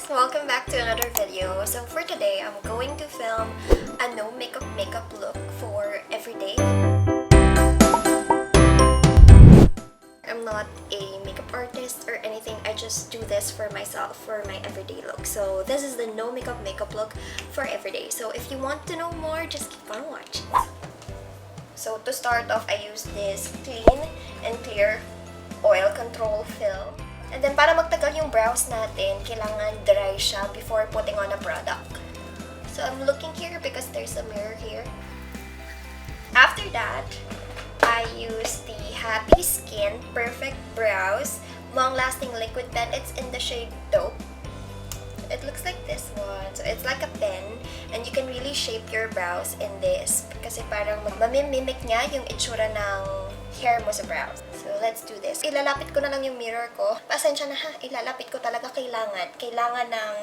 Welcome back to another video. So for today, I'm going to film a no makeup look for everyday. I'm not a makeup artist or anything. I just do this for myself, for my everyday look. So this is the no makeup look for everyday. So if you want to know more, just keep on watching. So to start off, I use this clean and clear oil control film. And then para magtagal yung brows natin, kailangan dry siya before putting on a product. So I'm looking here because there's a mirror here. After that, I use the Happy Skin Perfect Brows Long Lasting Liquid Pen. It's in the shade Taupe. It looks like this one. So it's like a pen and you can really shape your brows in this kasi parang mamimimic niya yung itsura ng hair mo sa brows. So let's do this. Ilalapit ko na lang yung mirror ko. Pasensya na ha, ilalapit ko talaga kailangan ng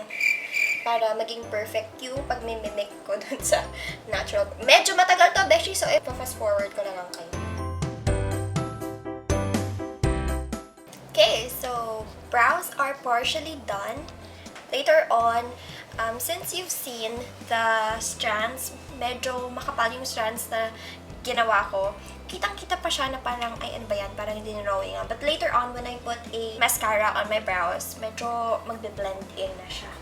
para maging perfect yung pagmimimic ko dun sa natural. Medyo matagal to, beshi, so fast forward ko na lang kayo. Okay, so brows are partially done. Later on, since you've seen the strands, medyo makapal yung strands na ginawa ko, kitang-kita pa siya na parang, ay ano ba yan, parang hindi drawing. But later on, when I put a mascara on my brows, medyo magbe-blend in na siya.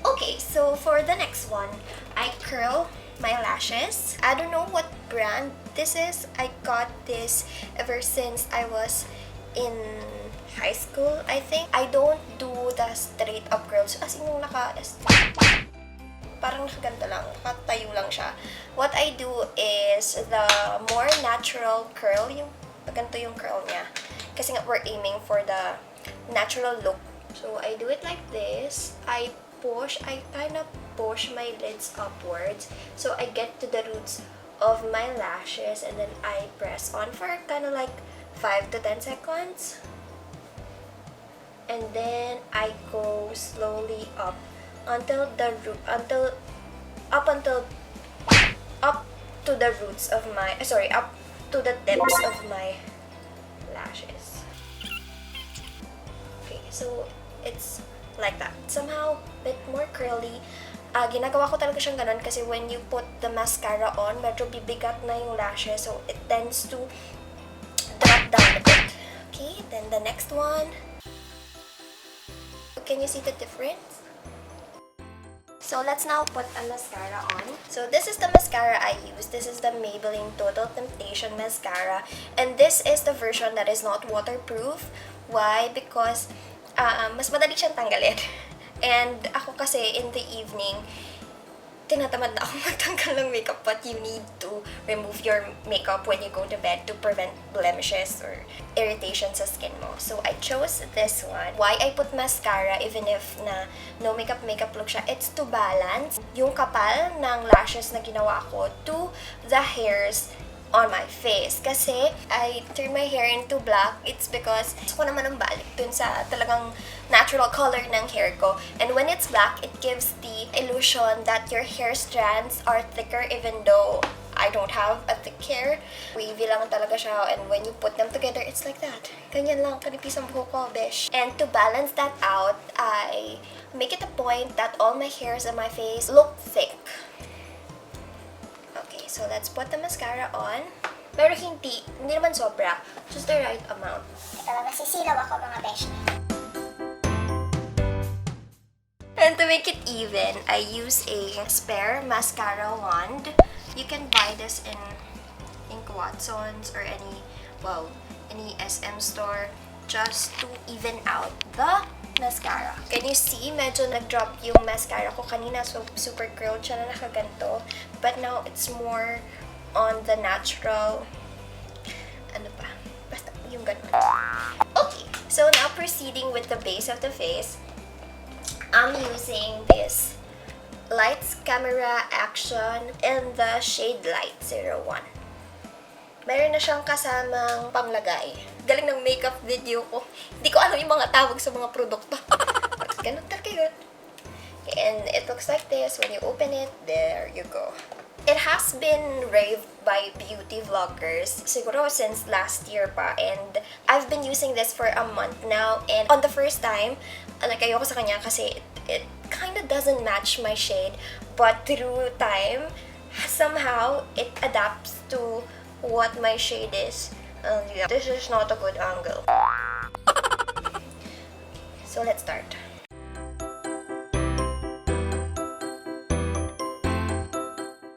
Okay, so for the next one, I curl my lashes. I don't know what brand this is. I got this ever since I was in high school, I think. I don't do the straight up curls. As in yung parang nakaganda lang, nakatayo lang siya. What I do is the more natural curl, yung ganito yung curl niya. Kasi nga we're aiming for the natural look. So I do it like this. I kind of push my lids upwards. So I get to the roots of my lashes and then I press on for kind of like 5 to 10 seconds. And then I go slowly up until the root, up to the roots of my, up to the tips of my lashes. Okay, so it's like that. Somehow a bit more curly. Ginagawa ko talaga siyang ganun kasi when you put the mascara on, medyo bibigat na yung lashes, so it tends to drop down a bit. Okay, then the next one. Can you see the difference? So let's now put a mascara on. So this is the mascara I use. This is the Maybelline Total Temptation Mascara. And this is the version that is not waterproof. Why? Because mas madali siyang tanggalin. And ako kasi in the evening, tinatamad na ako magtanggal ng makeup, but you need to remove your makeup when you go to bed to prevent blemishes or irritation sa skin mo. So I chose this one. Why I put mascara even if na no makeup look siya? It's to balance yung kapal ng lashes na ginawa ko to the hairs on my face. Kasi I turn my hair into black. It's because gusto ko naman ang balik dun sa talagang natural color ng hair ko. And when it's black, it gives the illusion that your hair strands are thicker even though I don't have a thick hair. Wavy lang talaga siya, and when you put them together, it's like that. Ganyan lang, kanipis ang buhok ko, besh. And to balance that out, I make it a point that all my hairs on my face look thick. Okay, so let's put the mascara on. Pero hindi naman sobra. Just the right amount. Ito, masisilaw ako mga besh. And to make it even, I use a spare mascara wand. You can buy this in Watson's or any SM store just to even out the mascara. Can you see? Medyo nag-drop yung mascara ko kanina, so super curled siya na nakaganto. But now it's more on the natural, basta yung ganun. Okay, so now proceeding with the base of the face, I'm using this Lights Camera Action in the shade Light 01. Meron na siyang kasamang panglagay. Galing ng makeup video ko. Hindi ko alam yung mga tawag sa mga produkto. Ganun talaga yun. And it looks like this when you open it. There you go. It has been raved by beauty vloggers siguro since last year pa, and I've been using this for a month now, and on the first time, like ayoko sa kanya kasi it kind of doesn't match my shade, but through time, somehow it adapts to what my shade is. And yeah, this is not a good angle. So let's start.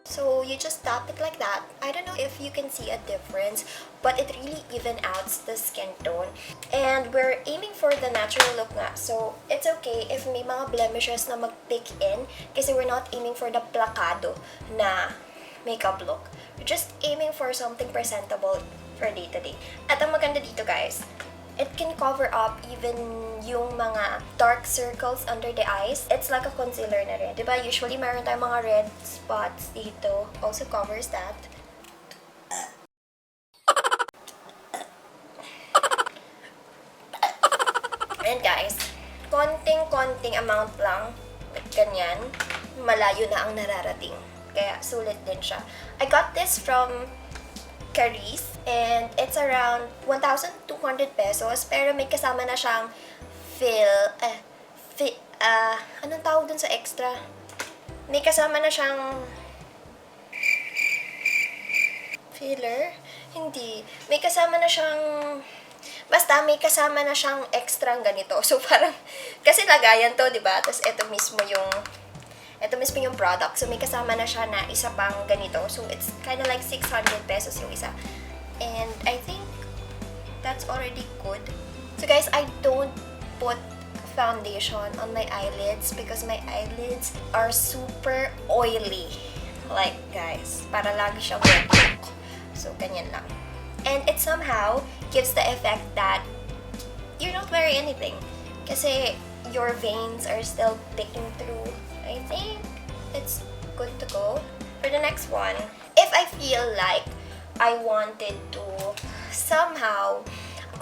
So you just tap it like that. I don't know if you can see a difference, but it really even outs the skin tone. And we're aiming for the natural look nga. So it's okay if may mga blemishes na mag-pick in kasi we're not aiming for the plakado na makeup look. We're just aiming for something presentable for day-to-day. At ang maganda dito guys, it can cover up even yung mga dark circles under the eyes. It's like a concealer na rin. Diba? Usually, mayroon tayong mga red spots dito. Also covers that. And guys, konting-konting amount lang. Like ganyan. Malayo na ang nararating. Kaya sulit din siya. I got this from Caris, and it's around 1,200 pesos, pero may kasama na siyang anong tawag dun sa extra? May kasama na siyang filler? Hindi. May kasama na siyang basta may kasama na siyang extra ganito. So parang kasi lagayan to, 'di ba? Tapos ito mismo yung product. So, may kasama na siya na isa pang ganito. So, it's kind of like 600 pesos yung isa. And I think that's already good. So, guys, I don't put foundation on my eyelids because my eyelids are super oily. Like, guys, para lagi siyang wet look. So, ganyan lang. And it somehow gives the effect that you're not wearing anything. Kasi your veins are still picking through. I think it's good to go. For the next one, if I feel like I wanted to somehow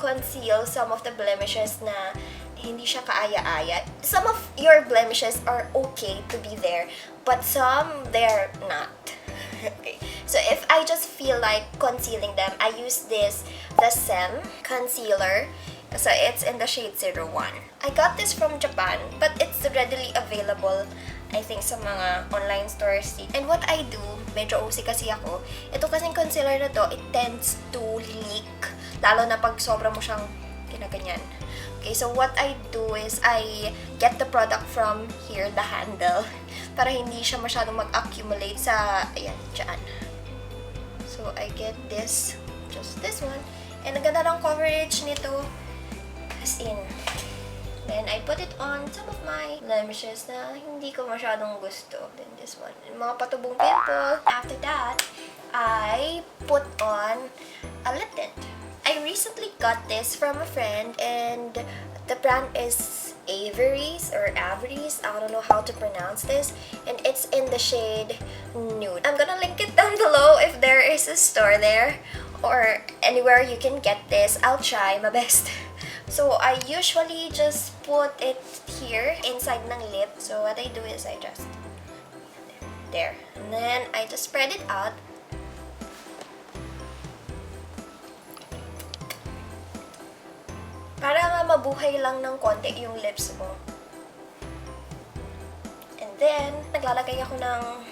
conceal some of the blemishes na hindi siya kaaya-aya. Some of your blemishes are okay to be there, but some, they're not. Okay. So if I just feel like concealing them, I use the Saem Concealer. So it's in the shade 01. I got this from Japan, but it's readily available, I think, sa mga online stores. And what I do, medyo OC kasi ako, ito kasing concealer na to, it tends to leak. Lalo na pag sobra mo siyang ginaganyan. Okay, so what I do is I get the product from here, the handle, para hindi siya masyadong mag-accumulate sa, ayan, dyan. So I get this, just this one. And ang ganda ng coverage nito. As in. Then, I put it on some of my blemishes na hindi ko masyadong gusto. Then, this one. Mga patubong pimple. After that, I put on a lip tint. I recently got this from a friend, and the brand is Avery's or Avery's. I don't know how to pronounce this. And it's in the shade Nude. I'm gonna link it down below if there is a store there or anywhere you can get this. I'll try my best. So, I usually just put it here, inside ng lip. So, what I do is I just, there. And then, I just spread it out. Para nga mabuhay lang ng konti yung lips mo. And then, naglalagay ako ng,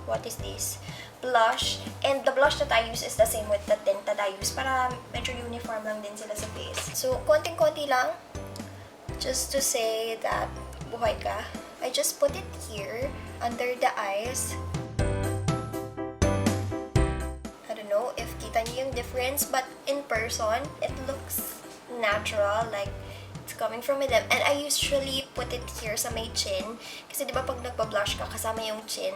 what is this? Blush. And the blush that I use is the same with the tint that I use para medyo uniform lang din sila sa face. So, konting-konti lang. Just to say that buhay ka. I just put it here, under the eyes. I don't know if kita niyo yung difference, but in person, it looks natural. Like, it's coming from within. And I usually put it here sa may chin. Kasi di ba pag nagpa-blush ka, kasama yung chin.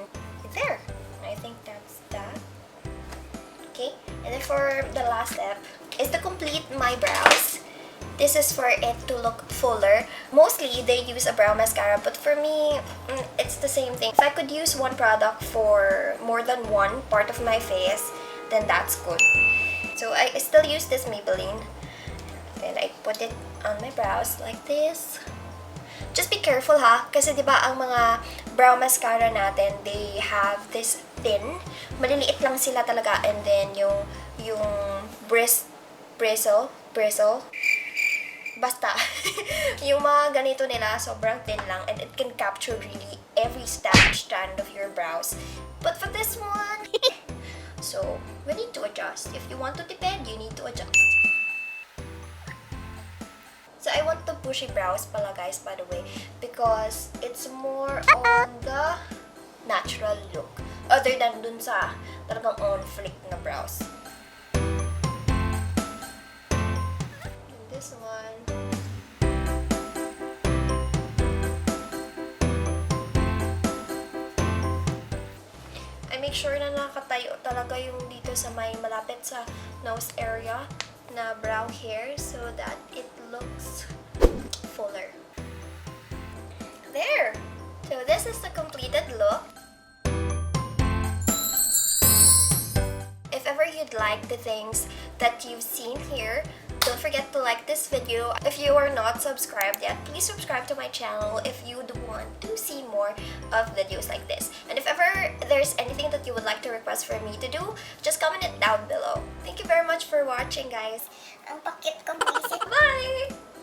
There. I think that's that. Okay, and then for the last step is to complete my brows. This is for it to look fuller. Mostly, they use a brow mascara, but for me, it's the same thing. If I could use one product for more than one part of my face, then that's good. So, I still use this Maybelline. Then, I put it on my brows like this. Just be careful ha, kasi diba ang mga brow mascara natin, they have this thin, maliliit lang sila talaga, and then yung bristle, Basta, yung mga ganito nila, sobrang thin lang and it can capture really every strand of your brows. But for this one, so we need to adjust. If you want to depend, you need to adjust. So I want the bushy brows pala guys, by the way, because it's more on the natural look. Other than dun sa talagang on flick na brows. And this one. I make sure na nakatayo talaga yung dito sa may malapit sa nose area na brow hair so that it looks fuller. There! So this is the completed look. If ever you'd like the things that you've seen here, don't forget to like this video. If you are not subscribed yet, please subscribe to my channel if you'd want to see more of videos like this. And if ever there's anything that you would like to request for me to do, just comment it down below. Thank you very much for watching, guys. Ang pakit kong buisit. Bye!